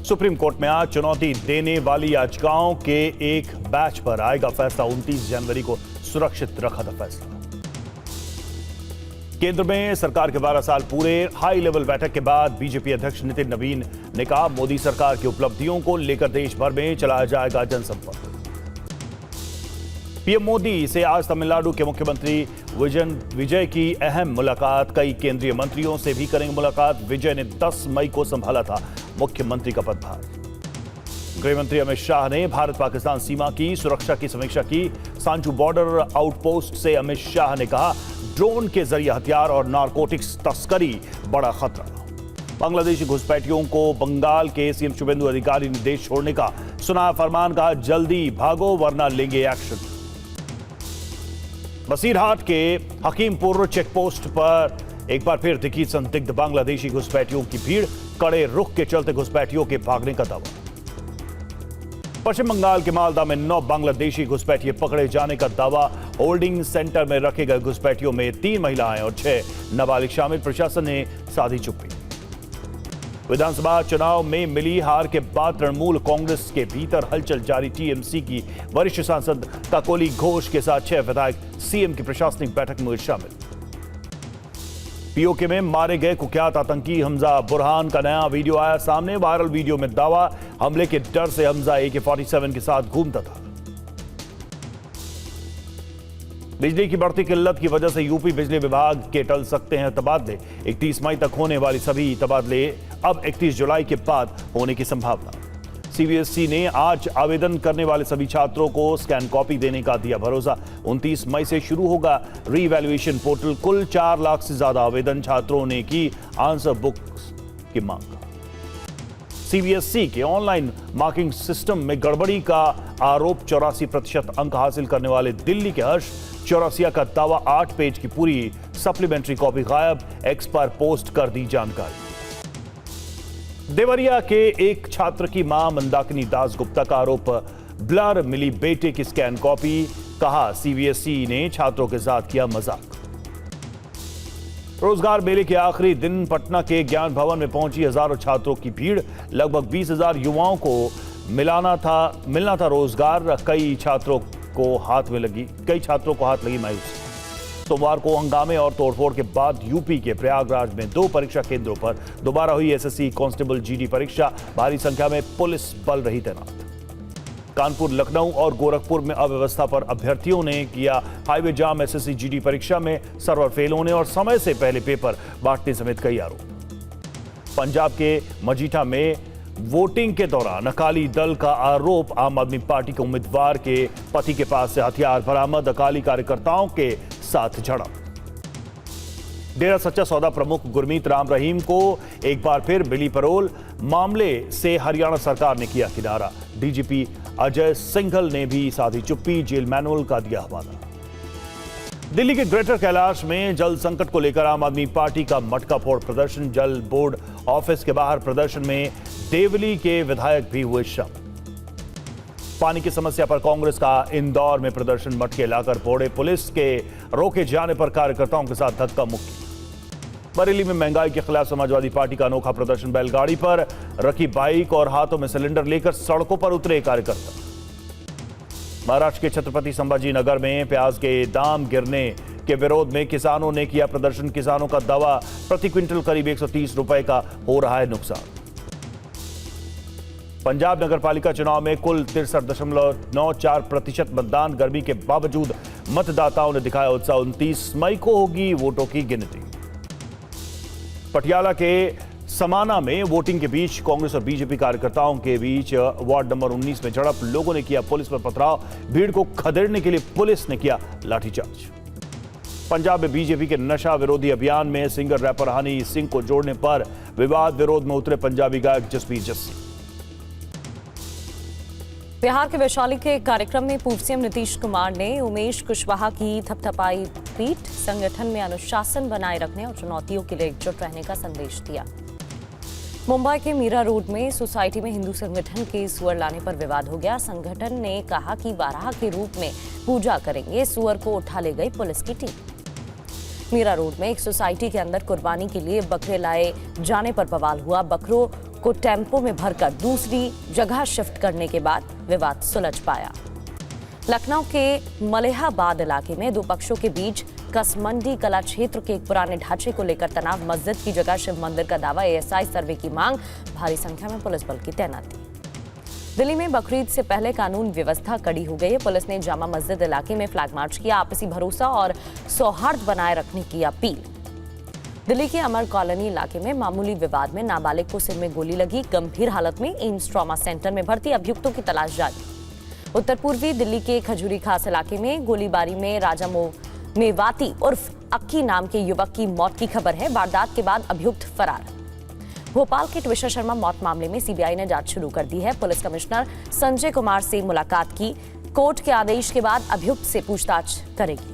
Supreme court में आज चुनौती देने वाली याचिकाओं के एक बैच पर आएगा फैसला। 29 जनवरी को सुरक्षित रखा था फैसला। केंद्र में सरकार के 12 साल पूरे। हाई लेवल बैठक के बाद बीजेपी अध्यक्ष नितिन नवीन ने कहा, मोदी सरकार की उपलब्धियों को लेकर देश भर में चलाया जाएगा जनसंपर्क। पीएम मोदी से आज तमिलनाडु के मुख्यमंत्री विजय की अहम मुलाकात। कई केंद्रीय मंत्रियों से भी करेंगे मुलाकात। विजय ने 10 मई को संभाला था मुख्यमंत्री का पदभार। गृह मंत्री अमित शाह ने भारत पाकिस्तान सीमा की सुरक्षा की समीक्षा की। सांचू बॉर्डर आउटपोस्ट से अमित शाह ने कहा, ड्रोन के जरिए हथियार और नारकोटिक्स तस्करी बड़ा खतरा। बांग्लादेशी घुसपैठियों को बंगाल के सीएम शुभेंदु अधिकारी ने देश छोड़ने का सुनाया फरमान। कहा, जल्दी भागो वरना लेंगे एक्शन। बसीरहाट के हकीमपुर चेकपोस्ट पर एक बार फिर दिखी संदिग्ध बांग्लादेशी घुसपैठियों की भीड़। कड़े रुख के चलते घुसपैठियों के भागने का दावा। पश्चिम बंगाल के मालदा में 9 बांग्लादेशी घुसपैठिए पकड़े जाने का दावा। होल्डिंग सेंटर में रखे गए घुसपैठियों में 3 महिलाएं और 6 नाबालिग शामिल। प्रशासन ने साधी चुप्पी। विधानसभा चुनाव में मिली हार के बाद तृणमूल कांग्रेस के भीतर हलचल जारी। टीएमसी की वरिष्ठ सांसद काकोली घोष के साथ 6 विधायक सीएम की प्रशासनिक बैठक में शामिल। पीओके में मारे गए कुख्यात आतंकी हमजा बुरहान का नया वीडियो आया सामने। वायरल वीडियो में दावा, हमले के डर से हमजा AK-47 के साथ घूमता था। बिजली की बढ़ती किल्लत की वजह से यूपी बिजली विभाग के टल सकते हैं तबादले। 31 मई तक होने वाली सभी तबादले अब 31 जुलाई के बाद होने की संभावना। सीबीएसई ने आज आवेदन करने वाले सभी छात्रों को स्कैन कॉपी देने का दिया भरोसा। 29 मई से शुरू होगा रीवैल्यूएशन पोर्टल। कुल 4 लाख से ज्यादा आवेदन छात्रों ने की आंसर बुक्स की मांग। सीबीएसई के ऑनलाइन मार्किंग सिस्टम में गड़बड़ी का आरोप। 84% अंक हासिल करने वाले दिल्ली के हर्ष चौरसिया का दावा। 8 पेज की पूरी सप्लीमेंट्री कॉपी गायब। एक्स पर पोस्ट कर दी जानकारी। देवरिया के एक छात्र की मां मंदाकिनी दास गुप्ता का आरोप, ब्लर मिली बेटे की स्कैन कॉपी। कहा, सीबीएसई ने छात्रों के साथ किया मजाक। रोजगार मेले के आखिरी दिन पटना के ज्ञान भवन में पहुंची हजारों छात्रों की भीड़। लगभग 20,000 युवाओं को मिलना था रोजगार। कई छात्रों को हाथ लगी मायूसी। सोमवार को हंगामे और तोड़फोड़ के बाद यूपी के प्रयागराज में 2 परीक्षा केंद्रों पर दोबारा हुई एसएससी कांस्टेबल जीडी परीक्षा। भारी संख्या में पुलिस बल रही तैनात। कानपुर, लखनऊ और गोरखपुर में अव्यवस्था पर अभ्यर्थियों ने किया हाईवे जाम। एसएससी जीडी परीक्षा में सर्वर फेल होने और समय से पहले पेपर बांटने समेत कई आरोप। पंजाब के मजीठा में वोटिंग के दौरान अकाली दल का आरोप। आम आदमी पार्टी के उम्मीदवार के पति के पास से हथियार बरामद। अकाली कार्यकर्ताओं के साथ झड़प। डेरा सच्चा सौदा प्रमुख गुरमीत राम रहीम को एक बार फिर मिली पैरोल। मामले से हरियाणा सरकार ने किया किनारा। डीजीपी अजय सिंघल ने भी साधी चुप्पी। जेल मैनुअल का दिया हवाला। दिल्ली के ग्रेटर कैलाश में जल संकट को लेकर आम आदमी पार्टी का मटका फोड़ प्रदर्शन। जल बोर्ड ऑफिस के बाहर प्रदर्शन में देवली के विधायक भी हुए शामिल। पानी की समस्या पर कांग्रेस का इंदौर में प्रदर्शन। मटके लाकर फोड़े। पुलिस के रोके जाने पर कार्यकर्ताओं के साथ धक्का मुक्की। बरेली में महंगाई के खिलाफ समाजवादी पार्टी का अनोखा प्रदर्शन। बैलगाड़ी पर रखी बाइक और हाथों में सिलेंडर लेकर सड़कों पर उतरे कार्यकर्ता। महाराष्ट्र के छत्रपति संभाजी नगर में प्याज के दाम गिरने के विरोध में किसानों ने किया प्रदर्शन। किसानों का दावा, प्रति क्विंटल करीब 130 रुपए का हो रहा है नुकसान। पंजाब नगरपालिका चुनाव में कुल 63.94% मतदान। गर्मी के बावजूद मतदाताओं ने दिखाया उत्साह। 29 मई को होगी वोटों की गिनती। पटियाला के समाना में वोटिंग के बीच कांग्रेस और बीजेपी कार्यकर्ताओं के बीच वार्ड नंबर 19 में झड़प। लोगों ने किया पुलिस पर पथराव। भीड़ को खदेड़ने के लिए पुलिस ने किया लाठीचार्ज। पंजाब में बीजेपी के नशा विरोधी अभियान में सिंगर रैपर हनी सिंह को जोड़ने पर विवाद विरोध में उतरे पंजाबी गायक जसबीर जस्सी। बिहार के वैशाली के कार्यक्रम में पूर्व सीएम नीतीश कुमार ने उमेश कुशवाहा की थपथपाई पीठ। संगठन में अनुशासन बनाए रखने और चुनौतियों के लिए एकजुट रहने का संदेश दिया। मुंबई के मीरा रोड में सोसाइटी में हिंदू संगठन के सुअर लाने पर विवाद हो गया। संगठन ने कहा कि बारह के रूप में पूजा करेंगे। सुअर को उठा ले गई पुलिस की टीम। मीरा रोड में एक सोसाइटी के अंदर कुर्बानी के लिए बकरे लाए जाने पर बवाल हुआ। बकरों को टेम्पो में भरकर दूसरी जगह शिफ्ट करने के बाद विवाद सुलझ पाया। लखनऊ के मलिहाबाद इलाके में दो पक्षों के बीच कसमंडी कला क्षेत्र के एक पुराने ढांचे को लेकर तनाव। मस्जिद की जगह शिव मंदिर का दावा, एएसआई सर्वे की मांग, भारी संख्या में पुलिस बल की तैनाती। दिल्ली में बकरीद से पहले कानून व्यवस्था कड़ी हो गई है। पुलिस ने जामा मस्जिद इलाके में फ्लैग मार्च किया, आपसी भरोसा और सौहार्द बनाए रखने की अपील। दिल्ली के अमर कॉलोनी इलाके में मामूली विवाद में नाबालिग को सिर में गोली लगी, गंभीर हालत में एम्स ट्रॉमा सेंटर में भर्ती, अभियुक्तों की तलाश जारी। उत्तर पूर्वी दिल्ली के खजूरी खास इलाके में गोलीबारी में राजा मेवाती उर्फ अक्की नाम के युवक की मौत की खबर है। वारदात के बाद अभियुक्त फरार। भोपाल के ट्विशा शर्मा मौत मामले में सीबीआई ने जांच शुरू कर दी है। पुलिस कमिश्नर संजय कुमार से मुलाकात की, कोर्ट के आदेश के बाद अभियुक्त से पूछताछ करेगी।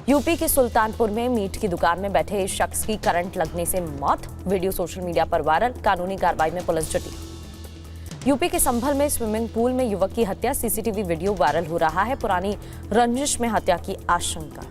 यूपी के सुल्तानपुर में मीट की दुकान में बैठे शख्स की करंट लगने से मौत, वीडियो सोशल मीडिया पर वायरल, कानूनी कार्रवाई में पुलिस जुटी। यूपी के संभल में स्विमिंग पूल में युवक की हत्या, सीसीटीवी वीडियो वायरल हो रहा है, पुरानी रंजिश में हत्या की आशंका।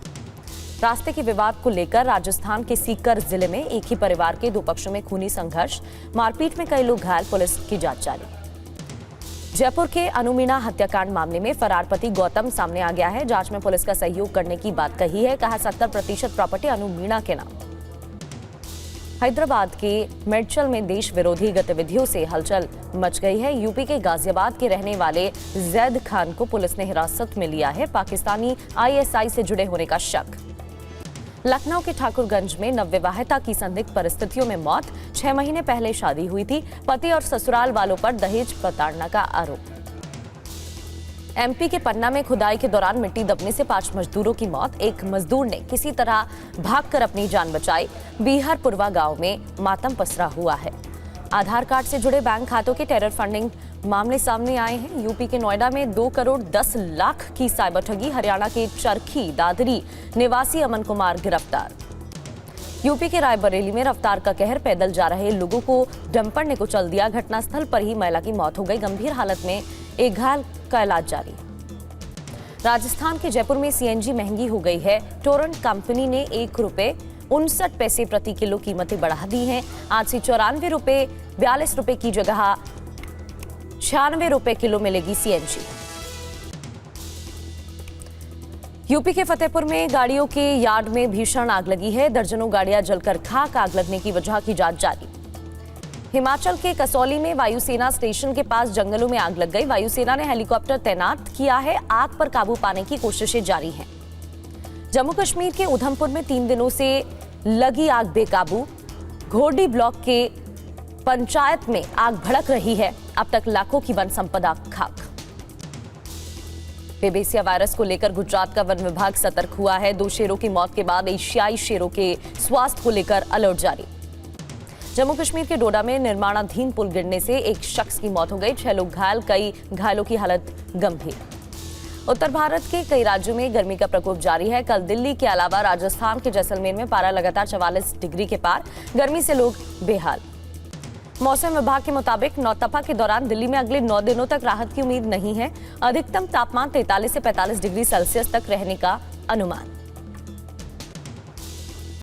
रास्ते के विवाद को लेकर राजस्थान के सीकर जिले में एक ही परिवार के दो पक्षों में खूनी संघर्ष, मारपीट में कई लोग घायल, पुलिस की जांच जारी। जयपुर के अनुमीना हत्याकांड मामले में फरार पति गौतम सामने आ गया है। जांच में पुलिस का सहयोग करने की बात कही है, कहा 70% प्रॉपर्टी अनुमीना के नाम। हैदराबाद के मेडचल में देश विरोधी गतिविधियों से हलचल मच गई है। यूपी के गाजियाबाद के रहने वाले जैद खान को पुलिस ने हिरासत में लिया है, पाकिस्तानी आईएसआई से जुड़े होने का शक। लखनऊ के ठाकुरगंज में नवविवाहिता की संदिग्ध परिस्थितियों में मौत, 6 महीने पहले शादी हुई थी, पति और ससुराल वालों पर दहेज प्रताड़ना का आरोप। एमपी के पन्ना में खुदाई के दौरान मिट्टी दबने से 5 मजदूरों की मौत, एक मजदूर ने किसी तरह भागकर अपनी जान बचाई। बिहारपुरवा गांव में मातम पसरा हुआ है। आधार कार्ड से जुड़े बैंक खातों के टेरर फंडिंग मामले सामने आए हैं। यूपी के नोएडा में 2 करोड़ 10 लाख की साइबर ठगी, हरियाणा के चरखी दादरी निवासी अमन कुमार गिरफ्तार। यूपी के रायबरेली में रफ्तार का कहर, पैदल जा रहे लोगों को डंपर ने कुचल दिया, घटनास्थल पर ही महिला की मौत हो गई, गंभीर हालत में एक घायल का इलाज जारी। राजस्थान के जयपुर में सीएनजी महंगी हो गई है। टोरेंट कंपनी ने ₹1.59 प्रति किलो कीमतें बढ़ा दी हैं। आज से ₹94.42 की जगह ₹96 किलो मिलेगी सीएनजी। यूपी के फतेहपुर में गाड़ियों के यार्ड में भीषण आग लगी है, दर्जनों गाड़ियां जलकर खाक, आग लगने की वजह की जांच जारी। हिमाचल के कसौली में वायुसेना स्टेशन के पास जंगलों में आग लग गई, वायुसेना ने हेलीकॉप्टर तैनात किया है, आग पर काबू पाने की कोशिशें जारी हैं। जम्मू कश्मीर के उधमपुर में 3 दिनों से लगी आग बेकाबू, घोरडी ब्लॉक के पंचायत में आग भड़क रही है, अब तक लाखों की वन संपदा खाक। बेबेसिया वायरस को लेकर गुजरात का वन विभाग सतर्क हुआ है। 2 शेरों की मौत के बाद एशियाई शेरों के स्वास्थ्य को लेकर अलर्ट जारी। जम्मू कश्मीर के डोडा में निर्माणाधीन पुल गिरने से एक शख्स की मौत हो गई, 6 लोग घायल, कई घायलों की हालत गंभीर। उत्तर भारत के कई राज्यों में गर्मी का प्रकोप जारी है। कल दिल्ली के अलावा राजस्थान के जैसलमेर में पारा लगातार 44 डिग्री के पार, गर्मी से लोग बेहाल। मौसम विभाग के मुताबिक नौतपा के दौरान दिल्ली में अगले 9 दिनों तक राहत की उम्मीद नहीं है। अधिकतम तापमान 43 से 45 डिग्री सेल्सियस तक रहने का अनुमान।